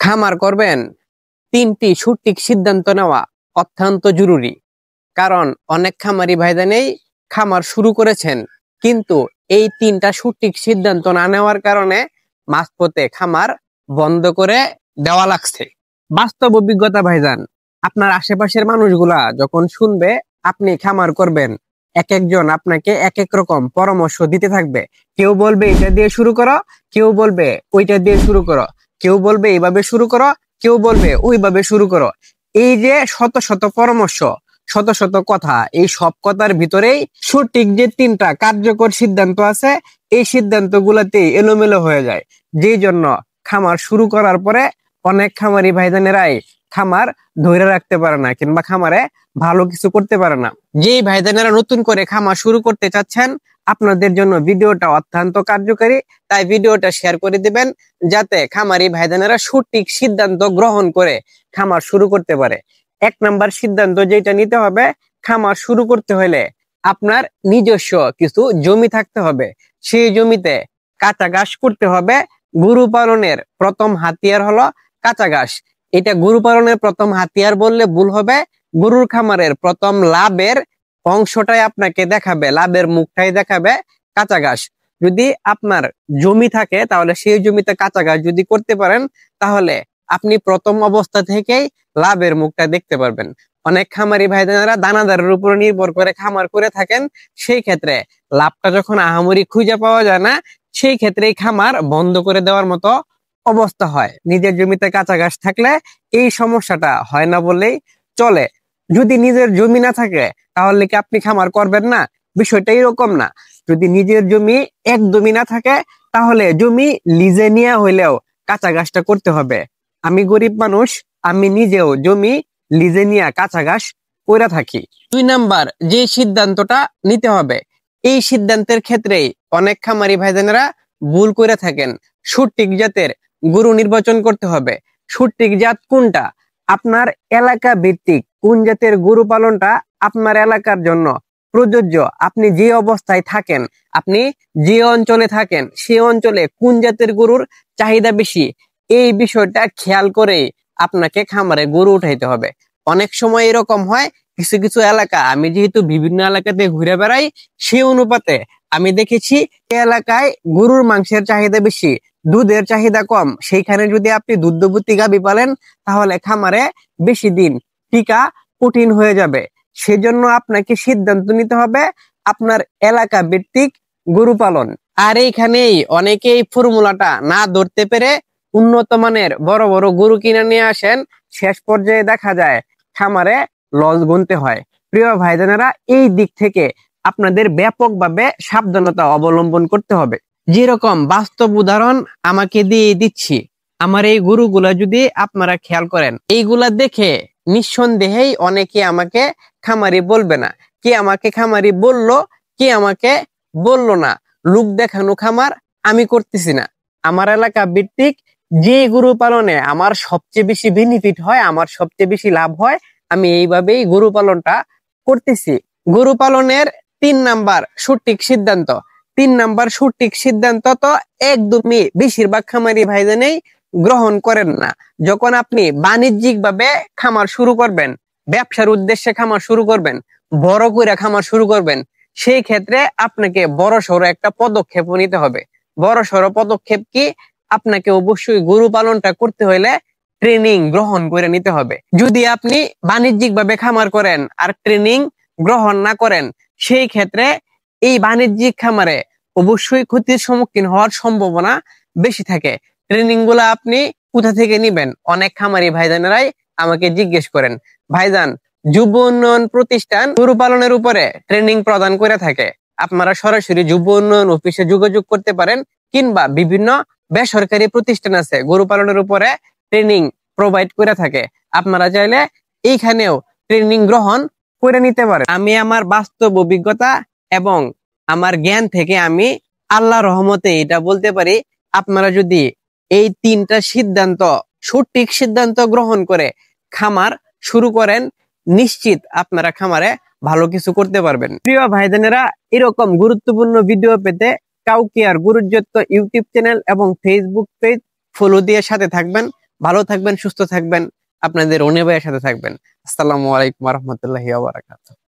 খামার করবেন, তিনটি সঠিক সিদ্ধান্ত নেওয়া অত্যন্ত জরুরি। কারণ অনেক খামারি ভাইজানেই খামার শুরু করেছেন, কিন্তু এই তিনটা সঠিক সিদ্ধান্ত না নেওয়ার কারণে মাঝপথে খামার বন্ধ করে দেওয়া লাগছে। বাস্তব অভিজ্ঞতা ভাইজান, আপনার আশেপাশের মানুষগুলা যখন শুনবে আপনি খামার করবেন, এক একজন আপনাকে এক এক রকম পরামর্শ দিতে থাকবে। কেউ বলবে এটা দিয়ে শুরু করো, কেউ বলবে ওইটা দিয়ে শুরু করো, কেউ বলবে এইভাবে শুরু করো, কেউ বলবে ওইভাবে শুরু করো। এই যে শত শত পরামর্শ, শত শত কথা, এই সব কথার ভিতরেই সঠিক যে তিনটা কার্যকর সিদ্ধান্ত আছে, এই সিদ্ধান্ত গুলাতেই এলোমেলো হয়ে যায়। যেই জন্য খামার শুরু করার পরে অনেক খামারি ভাইজানেরাই খামার ধরে রাখতে পারে না, কিংবা খামারে ভালো কিছু করতে পারে না। যেই ভাইজানেরা নতুন করে খামার শুরু করতে চাচ্ছেন, আপনাদের জন্য ভিডিওটা অত্যন্ত কার্যকারী। তাই ভিডিওটা শেয়ার করে দিবেন, যাতে খামারি ভাইজানেরা সঠিক সিদ্ধান্ত গ্রহণ করে খামার শুরু করতে পারে। এক নাম্বার সিদ্ধান্ত যেটা নিতে হবে, খামার শুরু করতে হলে আপনার নিজস্ব কিছু জমি থাকতে হবে। সেই জমিতে কাঁচা ঘাস করতে হবে। গরু পালনের প্রথম হাতিয়ার হলো কাঁচা ঘাস। এটা গরু পালনের প্রথম হাতিয়ার বললে ভুল হবে। গরুর খামারের প্রথম লাভের অংশটাই আপনাকে দেখাবে, লাভের মুখটাই দেখাবে কাঁচা ঘাস। যদি আপনার জমি থাকে তাহলে সেই জমিতে কাঁচা ঘাস যদি করতে পারেন, তাহলে আপনি প্রথম অবস্থা থেকেই লাভের মুখটা দেখতে পারবেন। অনেক খামারি ভাইজানেরা দানাদারের উপর নির্ভর করে খামার করে থাকেন, সেই ক্ষেত্রে লাভটা যখন আহামরি খুঁজে পাওয়া যায় না, সেই ক্ষেত্রে খামার বন্ধ করে দেওয়ার মতো অবস্থা হয়। নিজের জমিতে কাঁচা ঘাস থাকলে এই সমস্যাটা হয় না বললেই চলে। যদি নিজের জমি না থাকে তাহলে কি আপনি খামার করবেন না? বিষয়টা এরকম না। যদি নিজের জমি একদমই না থাকে, তাহলে জমি লিজে নিয়ে হইলেও কাঁচা ঘাসটা করতে হবে। আমি গরিব মানুষ, আমি নিজেও জমি লিজে নিয়ে কাঁচা ঘাস করে থাকি। 2 নাম্বার যে সিদ্ধান্তটা নিতে হবে, এই সিদ্ধান্তের ক্ষেত্রেই অনেক খামারি ভাইজানেরা ভুল করে থাকেন। সঠিক জাতের গরু নির্বাচন করতে হবে। সঠিক জাত কোনটা, আপনার এলাকা ভিত্তিক কোন জাতের গরু পালনটা আপনার এলাকার জন্য প্রযোজ্য, আপনি যে অবস্থায় থাকেন, আপনি যে অঞ্চলে থাকেন, সেই অঞ্চলে কোন জাতের গরুর চাহিদা বেশি, এই বিষয়টা খেয়াল করে আপনাকে খামারে গরু উঠাইতে হবে। অনেক সময় এরকম হয়, কিছু কিছু এলাকা, আমি যেহেতু বিভিন্ন এলাকাতে ঘুরে বেড়াই, সেই অনুপাতে আমি দেখেছি এলাকায় গরুর মাংসের চাহিদা বেশি, দুধের চাহিদা কম। সেইখানে যদি আপনি দুগ্ধবতী গাভী পালেন, তাহলে খামারে বেশি দিন টিকা কঠিন হয়ে যাবে। সেজন্য আপনাকে সিদ্ধান্ত নিতে হবে আপনার এলাকা ভিত্তিক গরু পালন। আর এইখানেই অনেকেই ফর্মুলাটা না ধরতে পেরে উন্নত মানের বড় বড় গরু কিনে নিয়ে আসেন, শেষ পর্যায়ে দেখা যায় খামারে লস গুনতে হয়। প্রিয় ভাইজানেরা, এই দিক থেকে আপনাদের ব্যাপকভাবে সাবধানতা অবলম্বন করতে হবে। যেরকম বাস্তব উদাহরণ আমাকে দিয়ে দিচ্ছি, আমার এই গরুগুলা যদি আপনারা খেয়াল করেন, এইগুলা দেখে নিঃসন্দেহেই অনেকে আমাকে খামারি বলবে না। কে আমাকে খামারি বললো, কে আমাকে বললো না, লোক দেখানো খামার আমি করতেছি না। আমার এলাকা ভিত্তিক যে গরু পালনে আমার সবচেয়ে বেশি বেনিফিট হয়, আমার সবচেয়ে বেশি লাভ হয়, আমি এইভাবেই গরু পালনটা করতেছি। গরু পালনের 3 নাম্বার সঠিক সিদ্ধান্ত। 3 নাম্বার সঠিক সিদ্ধান্ত তো একদমই বেশিরভাগ খামারি ভাইজানেই গ্রহণ করেন না। যখন আপনি বাণিজ্যিক ভাবে খামার শুরু করবেন, ব্যবসার উদ্দেশ্যে খামার শুরু করবেন, বড় করে খামার শুরু করবেন, সেই ক্ষেত্রে আপনাকে বড় সড়ো একটা পদক্ষেপ নিতে হবে। বড় সড়ো পদক্ষেপ কি, আপনাকে অবশ্যই গরু পালনটা করতে হলে ট্রেনিং গ্রহণ করে নিতে হবে। যদি আপনি বাণিজ্যিক ভাবে খামার করেন আর ট্রেনিং গ্রহণ না করেন, সেই ক্ষেত্রে এই বাণিজ্যিক খামারে অবশ্যই ক্ষতির সম্মুখীন হওয়ার সম্ভাবনা বেশি থাকে। ট্রেনিং গুলা আপনি কোথা থেকে নিবেন? অনেক খামারি ভাইজানেরাই আমাকে জিজ্ঞেস করেন, ভাইজান যুব উন্নয়ন প্রতিষ্ঠান গরু পালনের উপরে ট্রেনিং প্রদান করে থাকে, আপনারা সরাসরি যুব উন্নয়ন অফিসে যোগাযোগ করতে পারেন, কিংবা বিভিন্ন বেসরকারি প্রতিষ্ঠান আছে গরু পালনের উপরে ট্রেনিং প্রোভাইড করে থাকে, আপনারা চাইলে এইখানেও ট্রেনিং গ্রহণ করে নিতে পারেন। আমি আমার বাস্তব অভিজ্ঞতা এবং আমার জ্ঞান থেকে আমি আল্লাহর রহমতে এটা বলতে পারি, আপনারা যদি এই 3টা সিদ্ধান্ত, সঠিক সিদ্ধান্ত গ্রহণ করে খামার শুরু করেন, নিশ্চিত আপনারা খামারে ভালো কিছু করতে পারবেন। প্রিয় ভাইজানেরা, এরকম গুরুত্বপূর্ণ ভিডিও পেতে কাউকেয়ার গরুর যত্ন ইউটিউব চ্যানেল এবং ফেসবুক পেজ ফলো দিয়ে সাথে থাকবেন। ভালো থাকবেন, সুস্থ থাকবেন, আপনাদের রনি ভাইয়ের সাথে থাকবেন। আসসালামু আলাইকুম ওয়া রাহমাতুল্লাহি ওয়া বারাকাতুহু।